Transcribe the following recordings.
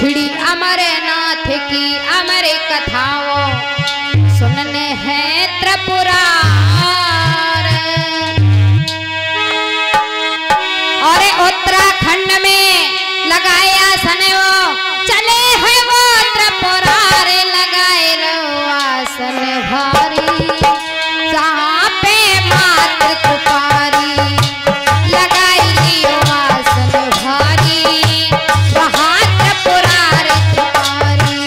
पीढ़ी अमरनाथ की अमर कथाओं सुनने हैं त्रिपुरार। और उत्तराखंड में लगाया सने वो चले हैं वो त्रिपुरार, लगाए आसन भारी जहाँ पे मात कुपारी, लगाई आसन भारी वहाँ त्रिपुरार कुपारी।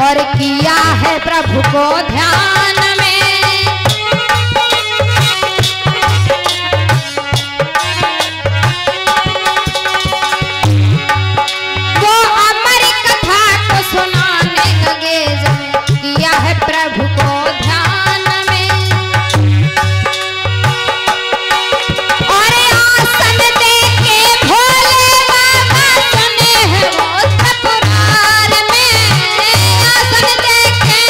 और किया है प्रभु को ध्यान में, वो अमर कथा को सुनाने लगे जब किया है प्रभु को ध्यान में। और आसन दे के भोले बाबा सुने हैं वो त्रिपुरार में, आसन दे के।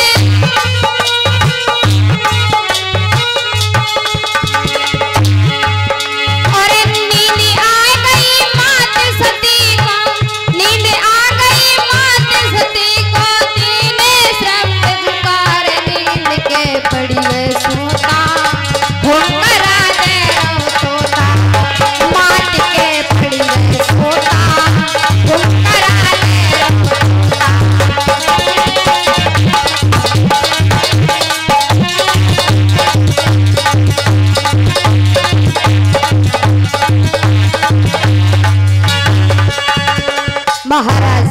और नींद आ गई मात सती को, नींद आ गई मात सती को, दीने शब्द पुकार नींद के पड़िए सोता, होकरा दे सोता, मात के पड़िए सोता, होकरा दे सोता। महाराज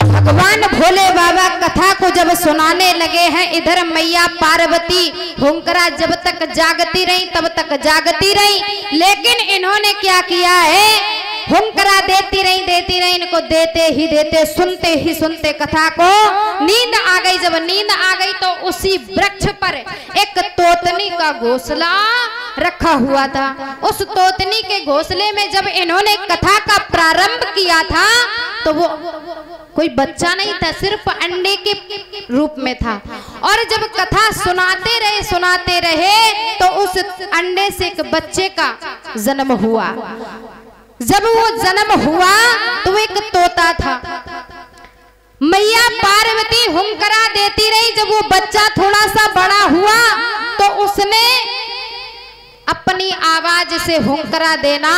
भगवान भोले बाबा कथा को जब सुनाने लगे हैं, इधर मैया पार्वती हुंकरा जब तक जागती रही तब तक जागती रही, लेकिन इन्होंने क्या किया है, हुंकरा देती रही इनको देते ही देते, सुनते ही सुनते कथा को नींद आ गई। जब नींद आ गई तो उसी वृक्ष पर एक तोतनी का घोंसला रखा हुआ था। उस तोतनी के घोंसले में जब इन्होंने कथा का प्रारंभ किया था तो वो कोई बच्चा नहीं था, सिर्फ अंडे के रूप में था। और जब कथा सुनाते रहे तो उस अंडे से एक बच्चे का जन्म हुआ। जब वो जन्म हुआ तो एक तोता था। मैया पार्वती हुंकरा देती रही। जब वो बच्चा थोड़ा सा बड़ा हुआ तो उसने अपनी आवाज से हुंकरा देना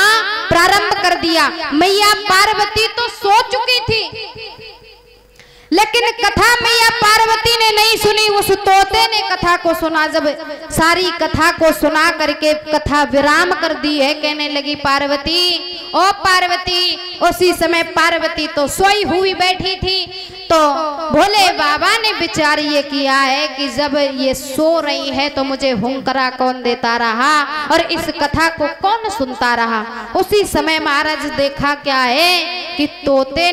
प्रारंभ कर दिया। मैया पार्वती तो सो चुकी थी, लेकिन कथा मैया पार्वती ने नहीं सुनी, उस तोते ने कथा को सुना। जब सारी कथा को सुना करके कथा विराम कर दी है, कहने लगी पार्वती, ओ पार्वती। उसी समय पार्वती तो सोई हुई बैठी थी, तो भोले बाबा ने विचार ये किया है कि जब ये सो रही है तो मुझे हुंकरा कौन देता रहा और इस कथा को कौन सुनता रहा। उसी समय महाराज देखा क्या है कि तोते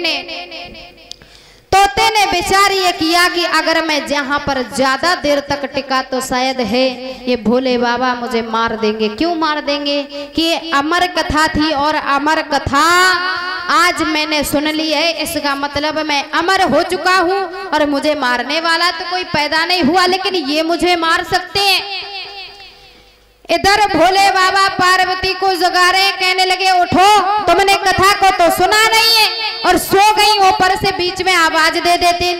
ने विचार ये किया कि अगर मैं जहां पर ज्यादा देर तक टिका तो शायद है ये भोले बाबा मुझे मार देंगे। क्यों मार देंगे कि ये अमर कथा थी और अमर कथा आज मैंने सुन ली है, इसका मतलब मैं अमर हो चुका हूं और मुझे मारने वाला तो कोई पैदा नहीं हुआ, लेकिन ये मुझे मार सकते हैं। इधर भोले बाबा पार्वती को जगा रहे, कहने लगे उठो, तुमने कथा को तो सुना नहीं है और सो गई। ऊपर से बीच में आवाज दे देते